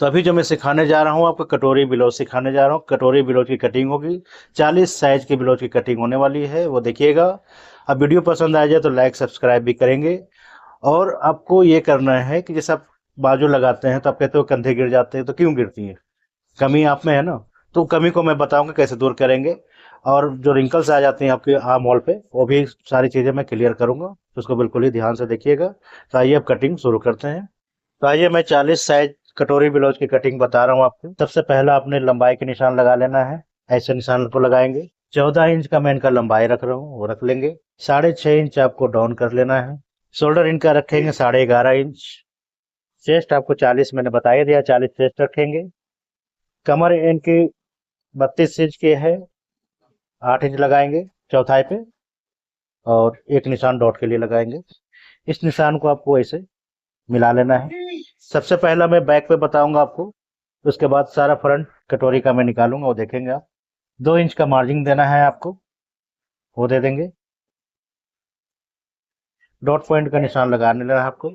तो अभी जो मैं सिखाने जा रहा हूँ आपको कटोरी ब्लाउज सिखाने जा रहा हूँ। कटोरी ब्लाउज की कटिंग होगी, 40 साइज की ब्लाउज की कटिंग होने वाली है, वो देखिएगा। अब वीडियो पसंद आ जाए तो लाइक सब्सक्राइब भी करेंगे। और आपको ये करना है कि जैसे आप बाजू लगाते हैं तो आप कहते हो कंधे गिर जाते हैं, तो क्यों गिरती है? कमी आप में है ना। तो कमी को मैं बताऊंगा कैसे दूर करेंगे। और जो रिंकल्स आ जाती हैं आपके आर्म होल पे, वो भी सारी चीजें मैं क्लियर करूंगा, तो उसको बिल्कुल ही ध्यान से देखिएगा। तो आइए अब कटिंग शुरू करते हैं। तो आइए मैं 40 साइज कटोरी ब्लाउज की कटिंग बता रहा हूँ आपको। सबसे पहला आपने लंबाई के निशान लगा लेना है। ऐसे निशान को लगाएंगे। 14 इंच का मैं इनका लंबाई रख रहा हूँ, वो रख लेंगे। 6.5 इंच आपको डाउन कर लेना है। शोल्डर इनका रखेंगे 11.5 इंच। चेस्ट आपको 40 मैंने बता ही दिया, 40 चेस्ट रखेंगे। कमर इनकी 32 इंच की है, 8 इंच लगाएंगे चौथाई पे। और एक निशान डॉट के लिए लगाएंगे। इस निशान को आपको ऐसे मिला लेना है। सबसे पहला मैं बैक पे बताऊंगा आपको, उसके बाद सारा फ्रंट कटोरी का मैं निकालूंगा, वो देखेंगे आप। 2 इंच का मार्जिन देना है आपको, वो दे देंगे। डॉट पॉइंट का निशान लगाने लेना है आपको।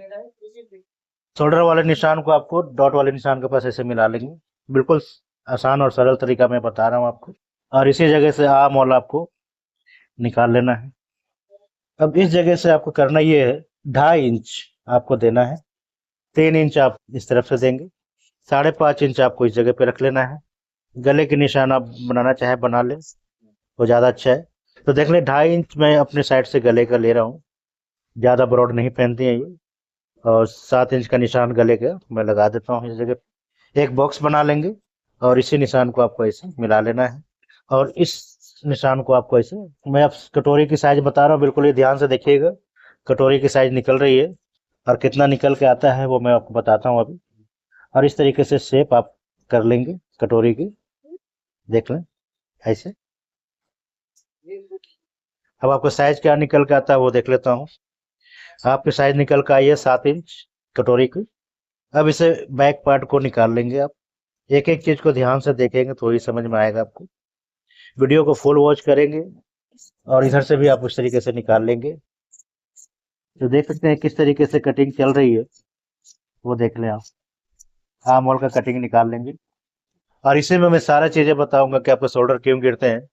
शोल्डर वाले निशान को आपको डॉट वाले निशान के पास ऐसे मिला लेंगे। बिल्कुल आसान और सरल तरीका मैं बता रहा हूँ आपको। और इसी जगह से आर्म होल आपको निकाल लेना है। अब इस जगह से आपको करना ये है, 2.5 इंच आपको देना है। 3 इंच आप इस तरफ से देंगे। 5.5 इंच आपको इस जगह पे रख लेना है। गले के निशान आप बनाना चाहे बना ले, वो ज्यादा अच्छा है। तो देख ले, 2.5 इंच मैं अपने साइड से गले का ले रहा हूँ। ज्यादा ब्रॉड नहीं पहनती है ये। और 7 इंच का निशान गले का मैं लगा देता हूँ इस जगह। एक बॉक्स बना लेंगे। और इसी निशान को आपको ऐसे मिला लेना है। और इस निशान को आपको ऐसे, मैं अब कटोरी की साइज बता रहा हूँ, बिल्कुल ही ध्यान से देखिएगा। कटोरी की साइज निकल रही है। और कितना निकल के आता है वो मैं आपको बताता हूँ अभी। और इस तरीके से शेप आप कर लेंगे कटोरी की। देख लें ऐसे। अब आपका साइज क्या निकल के आता है वो देख लेता हूँ। आपकी साइज निकल के आई है 7 इंच कटोरी की। अब इसे बैक पार्ट को निकाल लेंगे आप। एक एक चीज को ध्यान से देखेंगे तो ही समझ में आएगा आपको। वीडियो को फुल वॉच करेंगे। और इधर से भी आप उस तरीके से निकाल लेंगे। तो देख सकते हैं किस तरीके से कटिंग चल रही है, वो देख लें आप। आर्म होल का कटिंग निकाल लेंगे। और इसी में मैं सारा चीजें बताऊंगा कि आपके शोल्डर क्यों गिरते हैं। तो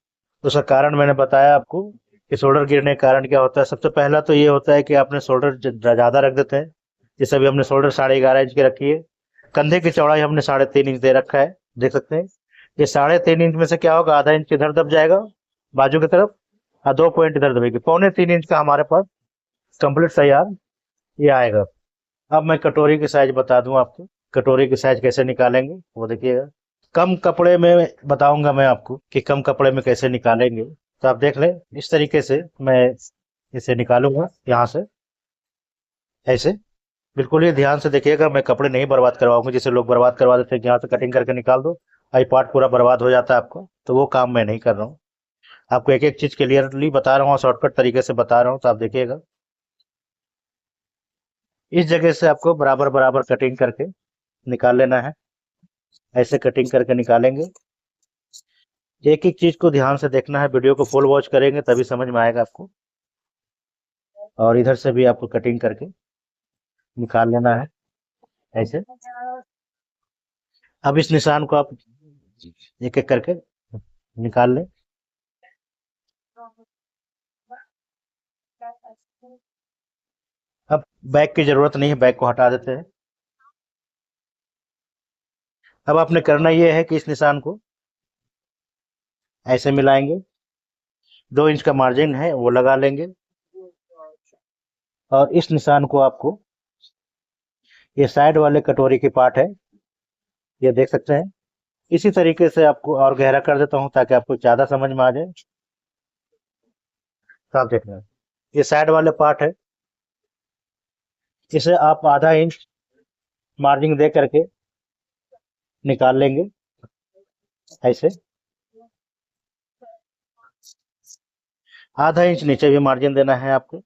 उसका कारण मैंने बताया आपको कि शोल्डर गिरने का कारण क्या होता है। सबसे पहला तो ये होता है कि आपने शोल्डर ज्यादा रख देते हैं। जैसे अभी हमने शोल्डर 11.5 इंच की रखी है। कंधे की चौड़ाई हमने 3.5 इंच दे रखा है, देख सकते हैं। ये 3.5 इंच में से क्या होगा, आधा इंच इधर दब जाएगा बाजू की तरफ, और 2 पॉइंट इधर दबेगी। 3.25 इंच का हमारे पास कंप्लीट तैयार ये आएगा। अब मैं कटोरी की साइज बता दूं आपको। कटोरी की साइज कैसे निकालेंगे वो देखिएगा। कम कपड़े में बताऊंगा मैं आपको कि कम कपड़े में कैसे निकालेंगे। तो आप देख लें, इस तरीके से मैं इसे निकालूंगा यहाँ से ऐसे। बिल्कुल ही ध्यान से देखिएगा, मैं कपड़े नहीं बर्बाद करवाऊंगा जैसे लोग बर्बाद करवा देते हैं कि यहाँ से कटिंग करके निकाल दो, आई पार्ट पूरा बर्बाद हो जाता है आपको। तो वो काम मैं नहीं कर रहा हूँ। आपको एक एक चीज क्लियरली बता रहा हूँ, शॉर्टकट तरीके से बता रहा हूँ, तो आप देखिएगा। इस जगह से आपको बराबर बराबर कटिंग करके निकाल लेना है। ऐसे कटिंग करके निकालेंगे। एक एक चीज को ध्यान से देखना है, वीडियो को फुल वॉच करेंगे तभी समझ में आएगा आपको। और इधर से भी आपको कटिंग करके निकाल लेना है ऐसे। अब इस निशान को आप एक एक करके निकाल लें। अब बैक की जरूरत नहीं है, बैक को हटा देते हैं। अब आपने करना ये है कि इस निशान को ऐसे मिलाएंगे। 2 इंच का मार्जिन है वो लगा लेंगे। और इस निशान को आपको, ये साइड वाले कटोरी की पार्ट है, ये देख सकते हैं। इसी तरीके से आपको और गहरा कर देता हूं ताकि आपको ज्यादा समझ में आ जाए। तो आप देख रहे हैं, ये साइड वाले पार्ट है। इसे आप आधा इंच मार्जिन दे करके निकाल लेंगे ऐसे। आधा इंच नीचे भी मार्जिन देना है आपको।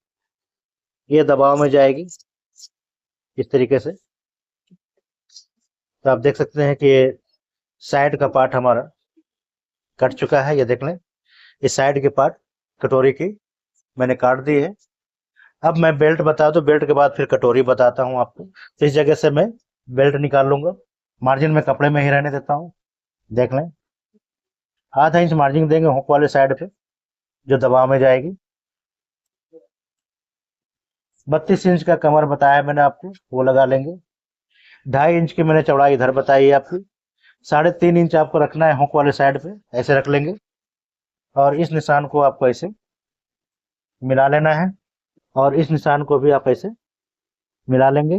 ये दबाव में जाएगी इस तरीके से। तो आप देख सकते हैं कि ये साइड का पार्ट हमारा कट चुका है, ये देख लें। इस साइड के पार्ट कटोरी की मैंने काट दी है। अब मैं बेल्ट बता दूं, बेल्ट के बाद फिर कटोरी बताता हूं आपको। तो इस जगह से मैं बेल्ट निकाल लूंगा। मार्जिन में कपड़े में ही रहने देता हूँ। देख लें, आधा इंच मार्जिन देंगे हुक वाले साइड पे जो दबाव में जाएगी। 32 इंच का कमर बताया मैंने आपको, वो लगा लेंगे। 2.5 इंच की मैंने चौड़ाई इधर बताई है आपकी। 3.5 इंच आपको रखना है हुक वाले साइड पे, ऐसे रख लेंगे। और इस निशान को आपको ऐसे मिला लेना है, और इस निशान को भी आप ऐसे मिला लेंगे।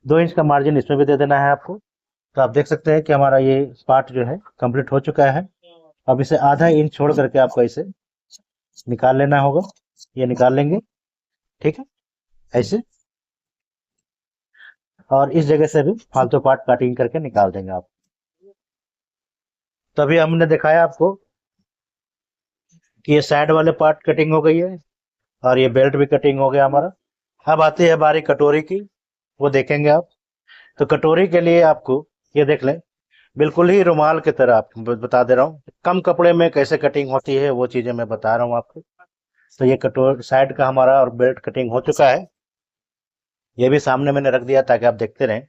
2 इंच का मार्जिन इसमें भी दे देना है आपको। तो आप देख सकते हैं कि हमारा ये पार्ट जो है कंप्लीट हो चुका है। अब इसे आधा इंच छोड़ करके आपको ऐसे निकाल लेना होगा। ये निकाल लेंगे, ठीक है, ऐसे। और इस जगह से भी फालतू पार्ट कटिंग करके निकाल देंगे आप। तभी हमने दिखाया आपको कि ये साइड वाले पार्ट कटिंग हो गई है, और ये बेल्ट भी कटिंग हो गया हमारा। अब आती है बारी कटोरी की, वो देखेंगे आप। तो कटोरी के लिए आपको ये देख लें, बिल्कुल ही रुमाल की तरह आप बता दे रहा हूँ, कम कपड़े में कैसे कटिंग होती है वो चीजें मैं बता रहा हूँ आपको। तो ये कटोरी साइड का हमारा और बेल्ट कटिंग हो चुका है। ये भी सामने मैंने रख दिया ताकि आप देखते रहें।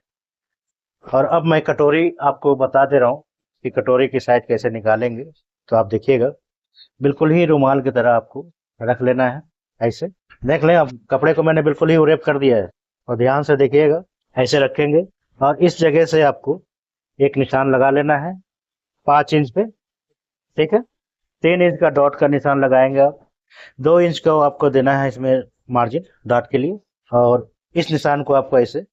और अब मैं कटोरी आपको बता दे रहा हूँ कि कटोरी की साइज कैसे निकालेंगे। तो आप देखिएगा, बिल्कुल ही रुमाल की तरह आपको रख लेना है ऐसे। देख लें, अब कपड़े को मैंने बिल्कुल ही उरेप कर दिया है, और ध्यान से देखिएगा, ऐसे रखेंगे। और इस जगह से आपको एक निशान लगा लेना है 5 इंच पे, ठीक है। 3 इंच का डॉट का निशान लगाएंगे आप। 2 इंच का आपको देना है इसमें मार्जिन डॉट के लिए, और इस निशान को आपको ऐसे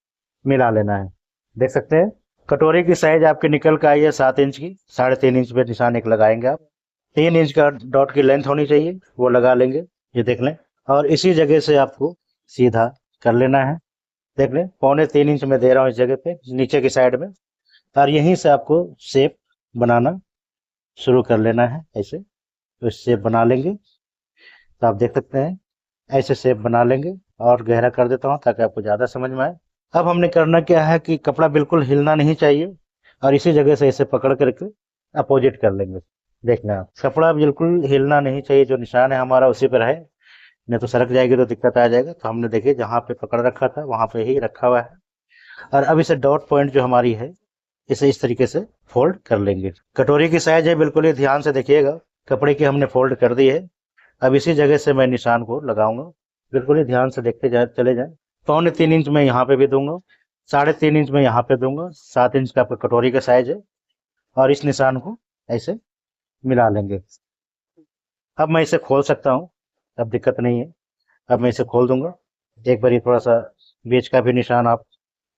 मिला लेना है। देख सकते हैं, कटोरी की साइज आपकी निकल के आई है 7 इंच की। 3.5 इंच पे निशान एक लगाएंगे आप। 3 इंच का डॉट की लेंथ होनी चाहिए, वो लगा लेंगे। ये देख लें, और इसी जगह से आपको सीधा कर लेना है। देख लें, 3.25 इंच में दे रहा हूँ इस जगह पे, नीचे की साइड में। और यहीं से आपको शेप बनाना शुरू कर लेना है ऐसे। तो शेप बना लेंगे। तो आप देख सकते हैं, ऐसे शेप बना लेंगे। और गहरा कर देता हूँ ताकि आपको ज्यादा समझ में आए। अब हमने करना क्या है कि कपड़ा बिल्कुल हिलना नहीं चाहिए, और इसी जगह से इसे पकड़ करके अपोजिट कर लेंगे। देखना आप, कपड़ा बिल्कुल हिलना नहीं चाहिए, जो निशान है हमारा उसी पर है, नहीं तो सरक जाएगी तो दिक्कत आ जाएगा। तो हमने देखिए जहाँ पे पकड़ रखा था वहां पे ही रखा हुआ है। और अब इसे डॉट पॉइंट जो हमारी है, इसे इस तरीके से फोल्ड कर लेंगे। कटोरी की साइज है, बिल्कुल ही ध्यान से देखिएगा, कपड़े की हमने फोल्ड कर दी है। अब इसी जगह से मैं निशान को लगाऊंगा, बिल्कुल ही ध्यान से देखते जाए, चले जाए। 3.25 इंच में यहाँ पे भी दूंगा, 3.5 इंच में यहाँ पे दूंगा। 7 इंच का आपका कटोरी का साइज है, और इस निशान को ऐसे मिला लेंगे। अब मैं इसे खोल सकता हूँ, अब दिक्कत नहीं है। अब मैं इसे खोल दूंगा। एक बार ये थोड़ा सा बीच का भी निशान आप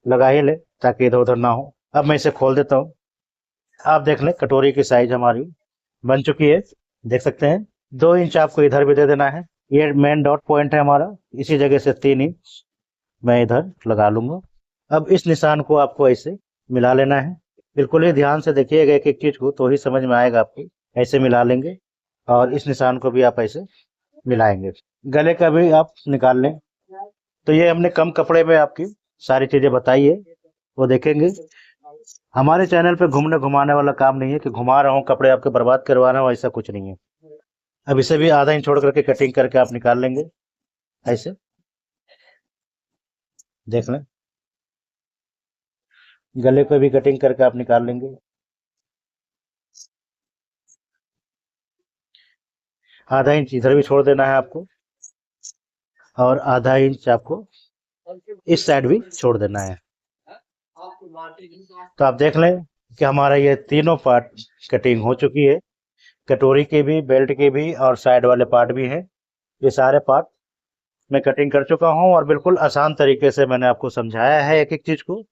लगा ही ले, ताकि इधर उधर ना हो। अब मैं इसे खोल देता हूँ। आप देख लें, कटोरी की साइज हमारी बन चुकी है, देख सकते हैं। 2 इंच आपको इधर भी दे देना है। ये मेन डॉट पॉइंट है हमारा, इसी जगह से 3 इंच मैं इधर लगा लूंगा। अब इस निशान को आपको ऐसे मिला लेना है। बिल्कुल ही ध्यान से देखिएगा एक एक चीज को, तो ही समझ में आएगा आपको। ऐसे मिला लेंगे, और इस निशान को भी आप ऐसे मिलाएंगे। गले का भी आप निकाल लें। तो ये हमने कम कपड़े में आपकी सारी चीजें बताई है, वो देखेंगे। हमारे चैनल पे घूमने घुमाने वाला काम नहीं है कि घुमा रहा हूँ कपड़े आपके बर्बाद करवा रहा हूँ, ऐसा कुछ नहीं है। अब इसे भी आधा इंच छोड़ करके कटिंग करके आप निकाल लेंगे ऐसे। देख लें, गले पे भी कटिंग करके आप निकाल लेंगे। आधा इंच इधर भी छोड़ देना है आपको, और आधा इंच आपको इस साइड भी छोड़ देना है। तो आप देख लें कि हमारा ये तीनों पार्ट कटिंग हो चुकी है, कटोरी की भी, बेल्ट की भी, और साइड वाले पार्ट भी है। ये सारे पार्ट मैं कटिंग कर चुका हूँ, और बिल्कुल आसान तरीके से मैंने आपको समझाया है एक एक चीज को।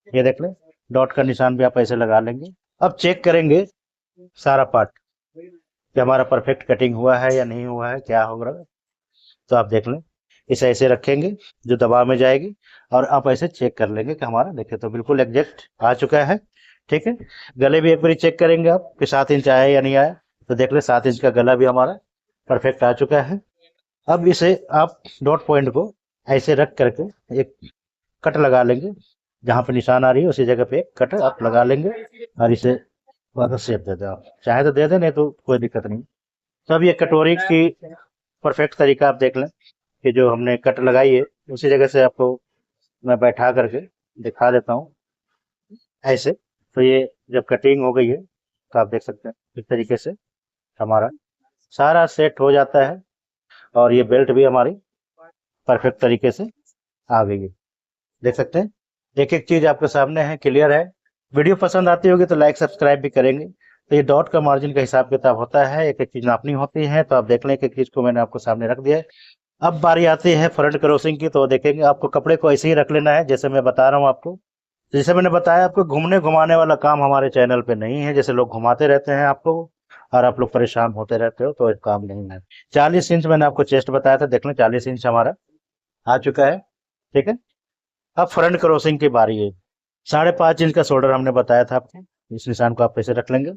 ये देख लें, डॉट का निशान भी आप ऐसे लगा लेंगे। अब चेक करेंगे सारा पार्ट कि हमारा परफेक्ट कटिंग हुआ है या नहीं हुआ है, क्या हो रहा है। तो आप देख लें, इसे ऐसे रखेंगे जो दबाव में जाएगी, और आप ऐसे चेक कर लेंगे कि हमारा, देखे तो बिल्कुल एग्जैक्ट आ चुका है, ठीक है। गले भी एक बार चेक करेंगे आप कि 7 इंच आया या नहीं आया। तो देख ले, 7 इंच का गला भी हमारा परफेक्ट आ चुका है। अब इसे आप डॉट पॉइंट को ऐसे रख करके एक कट लगा लेंगे, जहां पे निशान आ रही है उसी जगह पे एक कट आप लगा लेंगे, और इसे वापस शेप दे दें। आप चाहे तो दे दें, नहीं तो कोई दिक्कत नहीं। तो अब ये कटोरी की परफेक्ट तरीका आप देख लें कि जो हमने कट लगाई है उसी जगह से आपको मैं बैठा करके दिखा देता हूँ ऐसे। तो ये जब कटिंग हो गई है तो आप देख सकते हैं इस तरीके से हमारा सारा सेट हो जाता है और ये बेल्ट भी हमारी परफेक्ट तरीके से आ गई है। देख सकते हैं एक एक चीज आपके सामने है, क्लियर है। वीडियो पसंद आती होगी तो लाइक सब्सक्राइब भी करेंगे। तो ये डॉट का मार्जिन का हिसाब किताब होता है, एक एक चीज नापनी होती है। तो आप देख लें, एक एक चीज को मैंने आपको सामने रख दिया है। अब बारी आती है फ्रंट क्रॉसिंग की। तो देखेंगे आपको कपड़े को ऐसे ही रख लेना है जैसे मैं बता रहा हूँ आपको। जैसे मैंने बताया आपको, घूमने घुमाने वाला काम हमारे चैनल पे नहीं है। जैसे लोग घुमाते रहते हैं आपको और आप लोग परेशान होते रहते हो, तो ये काम नहीं है। 40 इंच मैंने आपको चेस्ट बताया था, देख लें 40 इंच हमारा आ चुका है। ठीक है, अब फ्रंट क्रॉसिंग की बारी है। 5.5 इंच का शोल्डर हमने बताया था आपको। इस निशान को आप ऐसे रख लेंगे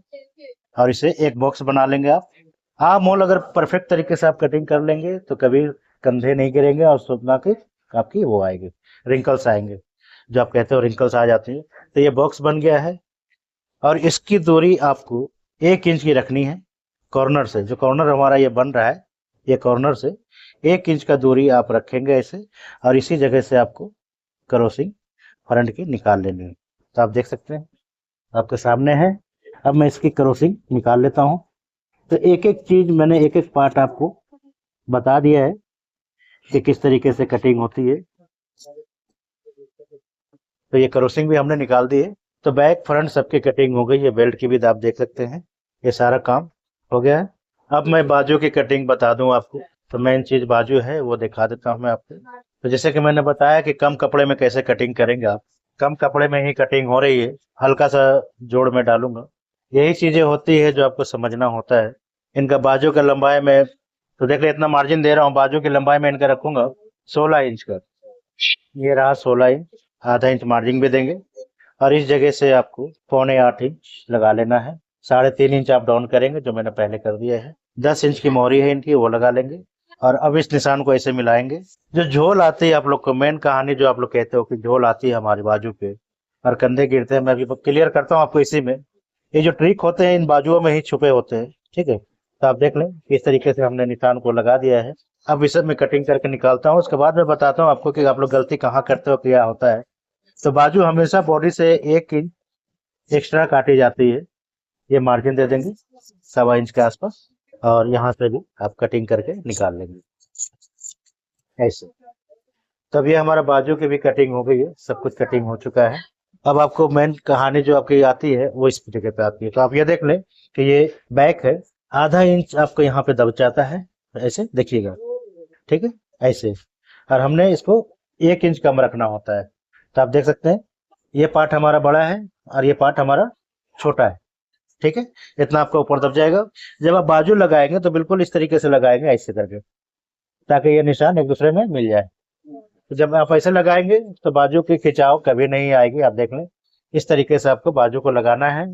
और इसे एक बॉक्स बना लेंगे। आप आर्म होल अगर परफेक्ट तरीके से आप कटिंग कर लेंगे तो कभी कंधे नहीं गिरेंगे और सुतना के आपकी वो आएगी, रिंकल्स आएंगे, जो आप कहते हो रिंकल्स आ जाती है। तो ये बॉक्स बन गया है और इसकी दूरी आपको 1 इंच की रखनी है। कॉर्नर से, जो कॉर्नर हमारा ये बन रहा है, ये कॉर्नर से 1 इंच का दूरी आप रखेंगे ऐसे, और इसी जगह से आपको क्रॉसिंग फ्रंट की निकाल लेनी है। तो आप देख सकते हैं आपके सामने है। अब मैं इसकी क्रॉसिंग निकाल लेता हूं। तो एक एक चीज मैंने, एक एक पार्ट आपको बता दिया है कि किस तरीके से कटिंग होती है। तो ये क्रॉसिंग भी हमने निकाल दी है। तो बैक फ्रंट सबकी कटिंग हो गई है। बेल्ट की भी आप देख सकते हैं, ये सारा काम हो गया है। अब मैं बाजू की कटिंग बता दूं आपको। तो मेन चीज बाजू है, वो दिखा देता हूं मैं आपको। तो जैसे कि मैंने बताया कि कम कपड़े में कैसे कटिंग करेंगे आप, कम कपड़े में ही कटिंग हो रही है, हल्का सा जोड़ में डालूंगा। यही चीजें होती है जो आपको समझना होता है। इनका बाजू का लंबाई में, तो देख ले इतना मार्जिन दे रहा हूँ, बाजू की लंबाई में इनका रखूंगा 16 इंच का। ये रहा 16 इंच। ½ इंच मार्जिन भी देंगे और इस जगह से आपको 7.25 इंच लगा लेना है। 3.5 इंच आप डाउन करेंगे, जो मैंने पहले कर दिया है। 10 इंच की मोहरी है इनकी, वो लगा लेंगे और अब इस निशान को ऐसे मिलाएंगे। जो झोल आती है आप लोग को, मेन कहानी जो आप लोग कहते हो कि झोल आती है हमारी बाजू पे और कंधे गिरते हैं, मैं अभी क्लियर करता हूँ आपको इसी में। ये जो ट्रिक होते हैं इन बाजुओं में ही छुपे होते हैं। ठीक है, तो आप देख लें किस तरीके से हमने निशान को लगा दिया है। अब इसे मैं कटिंग करके निकालता हूँ, उसके बाद मैं बताता हूँ आपको कि आप लोग गलती कहाँ करते हो, क्या होता है। तो बाजू हमेशा बॉडी से 1 इंच एक्स्ट्रा काटी जाती है। ये मार्जिन दे देंगे 1.25 इंच के आसपास और यहाँ से भी आप कटिंग करके निकाल लेंगे ऐसे। तब ये हमारा बाजू की भी कटिंग हो गई है, सब कुछ कटिंग हो चुका है। अब आपको मेन कहानी जो आपकी आती है वो इस जगह पे आती है। तो आप ये देख लें कि ये बैक है, ½ इंच आपको यहाँ पे दब जाता है, ऐसे देखिएगा। ठीक है, ऐसे। और हमने इसको 1 इंच कम रखना होता है। तो आप देख सकते हैं ये पार्ट हमारा बड़ा है और ये पार्ट हमारा छोटा है। ठीक है, इतना आपका ऊपर दब जाएगा। जब आप बाजू लगाएंगे तो बिल्कुल इस तरीके से लगाएंगे, ऐसे करके, ताकि ये निशान एक दूसरे में मिल जाए। तो जब आप ऐसे लगाएंगे तो बाजू की खिंचाव कभी नहीं आएगी। आप देख लें इस तरीके से आपको बाजू को लगाना है,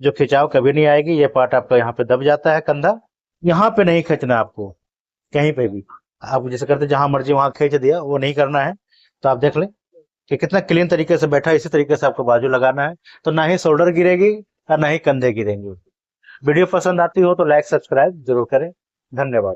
जो खिंचाव कभी नहीं आएगी। ये पार्ट आपका यहाँ पे दब जाता है, कंधा यहाँ पे नहीं खींचना आपको, कहीं पे भी आप जैसे करते जहां मर्जी वहां खींच दिया, वो नहीं करना है। तो आप देख लें कि कितना क्लीन तरीके से बैठा है। इसी तरीके से आपको बाजू लगाना है, तो ना ही शोल्डर गिरेगी और ना ही कंधे गिरेंगे। वीडियो पसंद आती हो तो लाइक सब्सक्राइब जरूर करें। धन्यवाद।